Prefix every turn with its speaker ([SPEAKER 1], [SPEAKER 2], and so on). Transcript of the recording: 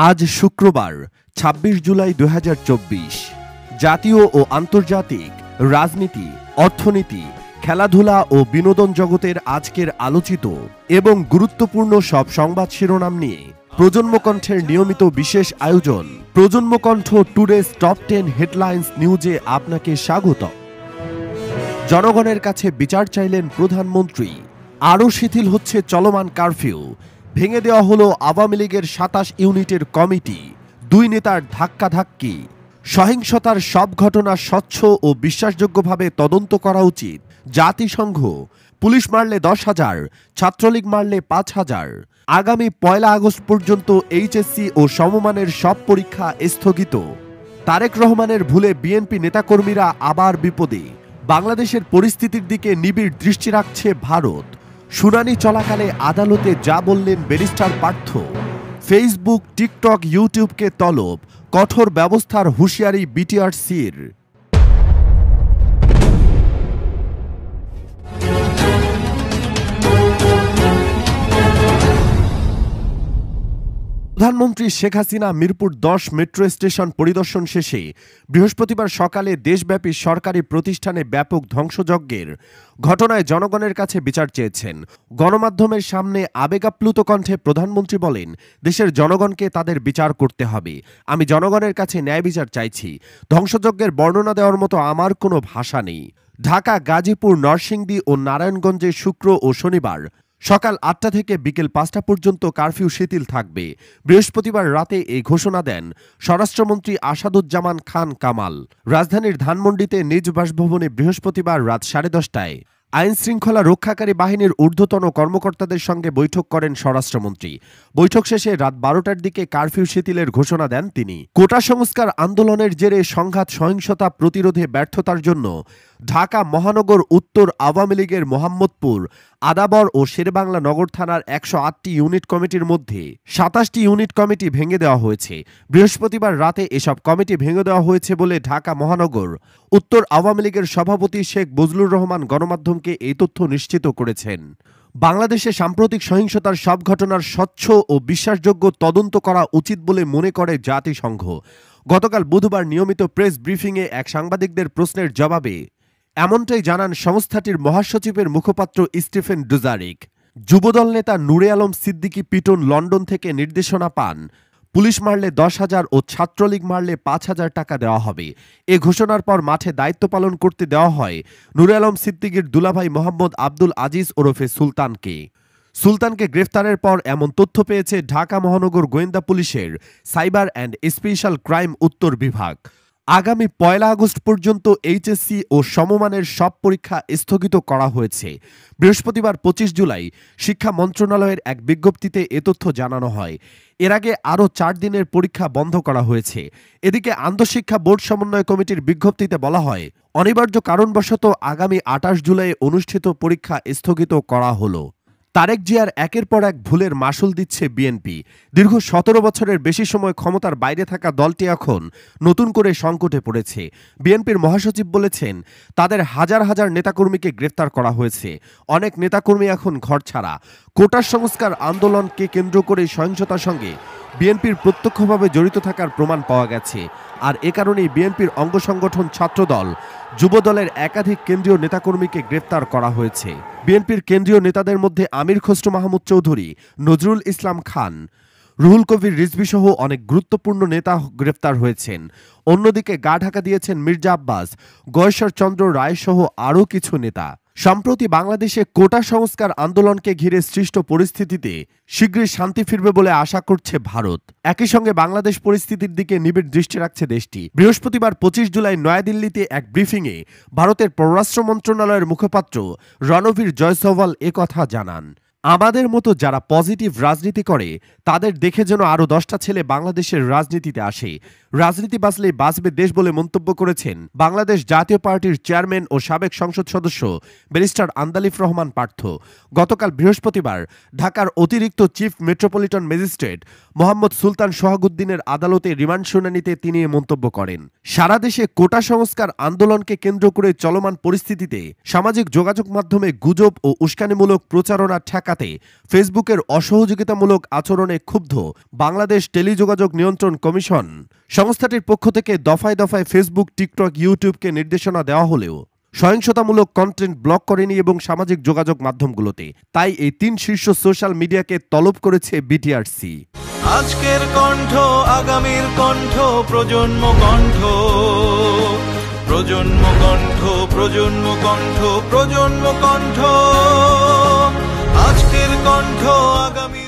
[SPEAKER 1] আজ শুক্রবার ২৬ জুলাই ২০২৪। জাতীয় ও আন্তর্জাতিক রাজনীতি, অর্থনীতি, খেলাধুলা ও বিনোদন জগতের আজকের আলোচিত এবং গুরুত্বপূর্ণ সব সংবাদ শিরোনাম নিয়ে প্রজন্মকণ্ঠের নিয়মিত বিশেষ আয়োজন প্রজন্মকণ্ঠ টুডেজ টপ 10 হেডলাইন্স নিউজে আপনাকে স্বাগত। জনগণের কাছে বিচার চাইলেন প্রধানমন্ত্রী। আরও শিথিল হচ্ছে চলমান কারফিউ। ভেঙে দেওয়া হলো আওয়ামী লীগের ২৭ ইউনিটের কমিটি। দুই নেতার ধাক্কাধাক্কি। সহিংসতার সব ঘটনা স্বচ্ছ ও বিশ্বাসযোগ্যভাবে তদন্ত করা উচিত জাতিসংঘ। পুলিশ মারলে ১০,০০০, ছাত্রলীগ মারলে ৫,০০০। আগামী ১ আগস্ট পর্যন্ত এইচএসসি ও সমমানের সব পরীক্ষা স্থগিত। তারেক রহমানের ভুলে বিএনপি নেতাকর্মীরা আবার বিপদে। বাংলাদেশের পরিস্থিতির দিকে নিবিড় দৃষ্টি রাখছে ভারত। শুনানি চলাকালে আদালতে যা বললেন ব্যারিস্টার পার্থ। ফেসবুক, টিকটক, ইউটিউবকে তলব, কঠোর ব্যবস্থার হুঁশিয়ারি বিটিআরসির। প্রধানমন্ত্রী শেখ হাসিনা মিরপুর ১০ মেট্রো স্টেশন পরিদর্শন শেষে বৃহস্পতিবার সকালে দেশব্যাপী সরকারি প্রতিষ্ঠানে ব্যাপক ধ্বংসযজ্ঞের ঘটনায় জনগণের কাছে বিচার চেয়েছেন। গণমাধ্যমের সামনে আবেগাপ্লুত কণ্ঠে প্রধানমন্ত্রী বলেন, দেশের জনগণকে তাদের বিচার করতে হবে। আমি জনগণের কাছে ন্যায় বিচার চাইছি। ধ্বংসযজ্ঞের বর্ণনা দেওয়ার মতো আমার কোনো ভাষা নেই। ঢাকা, গাজীপুর, নরসিংদী ও নারায়ণগঞ্জে শুক্র ও শনিবার সকাল ৮টা থেকে বিকেল ৫টা পর্যন্ত কারফিউ শিথিল থাকবে। বৃহস্পতিবার রাতে এই ঘোষণা দেন স্বরাষ্ট্রমন্ত্রী আসাদুজ্জামান খান কামাল। রাজধানীর ধানমন্ডিতে নিজ বাসভবনে বৃহস্পতিবার রাত ১০:৩০টায় আইন শৃঙ্খলা রক্ষাকারী বাহিনীর ঊর্ধ্বতন কর্মকর্তাদের সঙ্গে বৈঠক করেন স্বরাষ্ট্রমন্ত্রী। বৈঠক শেষে রাত ১২টার দিকে কারফিউ শিথিলের ঘোষণা দেন তিনি। কোটা সংস্কার আন্দোলনের জেরে সংঘাত সহিংসতা প্রতিরোধে ব্যর্থতার জন্য ঢাকা মহানগর উত্তর আওয়ামী লীগের মোহাম্মদপুর, আদাবর ও শেরেবাংলা নগর থানার ১০৮টি ইউনিট কমিটির মধ্যে ২৭টি ইউনিট কমিটি ভেঙে দেওয়া হয়েছে। বৃহস্পতিবার রাতে এসব কমিটি ভেঙে দেওয়া হয়েছে বলে ঢাকা মহানগর উত্তর আওয়ামী লীগের সভাপতি শেখ বজলুর রহমান গণমাধ্যমকে এই তথ্য নিশ্চিত করেছেন। বাংলাদেশে সাম্প্রতিক সহিংসতার সব ঘটনার স্বচ্ছ ও বিশ্বাসযোগ্য তদন্ত করা উচিত বলে মনে করে জাতিসংঘ। গতকাল বুধবার নিয়মিত প্রেস ব্রিফিংয়ে এক সাংবাদিকদের প্রশ্নের জবাবে এমনটাই জানান সংস্থাটির মহাসচিবের মুখপাত্র স্টিফেন ডুজারিক। যুবদল নেতা নূরে আলম সিদ্দিকী পিটন লন্ডন থেকে নির্দেশনা পান, পুলিশ মারলে ১০,০০০ ও ছাত্রলীগ মারলে ৫,০০০ টাকা দেওয়া হবে। এ ঘোষণার পর মাঠে দায়িত্ব পালন করতে দেওয়া হয় নূরে আলম সিদ্দিকীর দুলাভাই মোহাম্মদ আব্দুল আজিজ ওরফে সুলতানকে। সুলতানকে গ্রেফতারের পর এমন তথ্য পেয়েছে ঢাকা মহানগর গোয়েন্দা পুলিশের সাইবার অ্যান্ড স্পেশাল ক্রাইম উত্তর বিভাগ। আগামী ১ আগস্ট পর্যন্ত এইচএসসি ও সমমানের সব পরীক্ষা স্থগিত করা হয়েছে। বৃহস্পতিবার ২৫ জুলাই শিক্ষা মন্ত্রণালয়ের এক বিজ্ঞপ্তিতে এ তথ্য জানানো হয়। এর আগে আরও ৪ দিনের পরীক্ষা বন্ধ করা হয়েছে। এদিকে আন্তঃশিক্ষা বোর্ড সমন্বয় কমিটির বিজ্ঞপ্তিতে বলা হয়, অনিবার্য কারণবশত আগামী ২৮ জুলাই অনুষ্ঠিত পরীক্ষা স্থগিত করা হলো। তারেক জিয়ার একের পর এক ভুলের মাসুল দিচ্ছে বিএনপি। দীর্ঘ ১৭ বছরের বেশি সময় ক্ষমতার বাইরে থাকা দলটি এখন নতুন করে সংকটে পড়েছে। বিএনপির মহাসচিব বলেছেন, তাদের হাজার হাজার নেতাকর্মীকে গ্রেফতার করা হয়েছে। অনেক নেতাকর্মী এখন ঘরছাড়া। কোটা সংস্কার আন্দোলনকে কেন্দ্র করে সহিংসতার সঙ্গে বিএনপির প্রত্যক্ষভাবে জড়িত থাকার প্রমাণ পাওয়া গেছে। আর এ কারণেই বিএনপির অঙ্গ সংগঠন ছাত্রদল, যুবদলের একাধিক কেন্দ্রীয় নেতাকর্মীকে গ্রেফতার করা হয়েছে। বিএনপির কেন্দ্রীয় নেতাদের মধ্যে আমির খসরু মাহমুদ চৌধুরী, নজরুল ইসলাম খান, রুহুল কবির রিজভী সহ অনেক গুরুত্বপূর্ণ নেতা গ্রেফতার হয়েছেন। অন্যদিকে গা ঢাকা দিয়েছেন মির্জা আব্বাস, গয়েশ্বর চন্দ্র রায় সহ আরও কিছু নেতা। সম্প্রতি বাংলাদেশে কোটা সংস্কার আন্দোলনকে ঘিরে সৃষ্ট পরিস্থিতিতে শীঘ্রই শান্তি ফিরবে বলে আশা করছে ভারত। একই সঙ্গে বাংলাদেশ পরিস্থিতির দিকে নিবিড় দৃষ্টি রাখছে দেশটি। বৃহস্পতিবার ২৫ জুলাই নয়াদিল্লিতে এক ব্রিফিংয়ে ভারতের পররাষ্ট্র মন্ত্রণালয়ের মুখপাত্র রণবীর জয়সওয়াল একথা জানান। আমাদের মতো যারা পজিটিভ রাজনীতি করে তাদের দেখে যেন আরও ১০টা ছেলে বাংলাদেশের রাজনীতিতে আসে। রাজনীতি বাঁচলেই বাঁচবে দেশ বলে মন্তব্য করেছেন বাংলাদেশ জাতীয় পার্টির চেয়ারম্যান ও সাবেক সংসদ সদস্য ব্যারিস্টার আন্দালিফ রহমান পার্থ। গতকাল বৃহস্পতিবার ঢাকার অতিরিক্ত চিফ মেট্রোপলিটন ম্যাজিস্ট্রেট মোহাম্মদ সুলতান সোহাগুদ্দিনের আদালতে রিমান্ড শুনানিতে তিনি এ মন্তব্য করেন। সারা দেশে কোটা সংস্কার আন্দোলনকে কেন্দ্র করে চলমান পরিস্থিতিতে সামাজিক যোগাযোগ মাধ্যমে গুজব ও উস্কানিমূলক প্রচারণা ঠেকাতে ঠেকাতে ফেসবুকের অসহযোগিতামূলক আচরণে ক্ষুব্ধ বাংলাদেশ টেলিযোগাযোগ নিয়ন্ত্রণ কমিশন সংস্থাটির পক্ষ থেকে দফায় দফায় ফেসবুক, টিকটক, ইউটিউবকে নির্দেশনা দেওয়া হলেও সহিংসতামূলক কন্টেন্ট ব্লক করেনি এবং সামাজিক যোগাযোগ মাধ্যমগুলোতে। তাই এই 3 শীর্ষ সোশ্যাল মিডিয়াকে তলব করেছে বিটিআরসি।
[SPEAKER 2] আজকের কণ্ঠ, আগামীর কণ্ঠ, প্রজন্ম কণ্ঠ, প্রজন্ম কণ্ঠ, প্রজন্ম কণ্ঠ, প্রজন্ম কণ্ঠ, আজকের কণ্ঠ, আগামী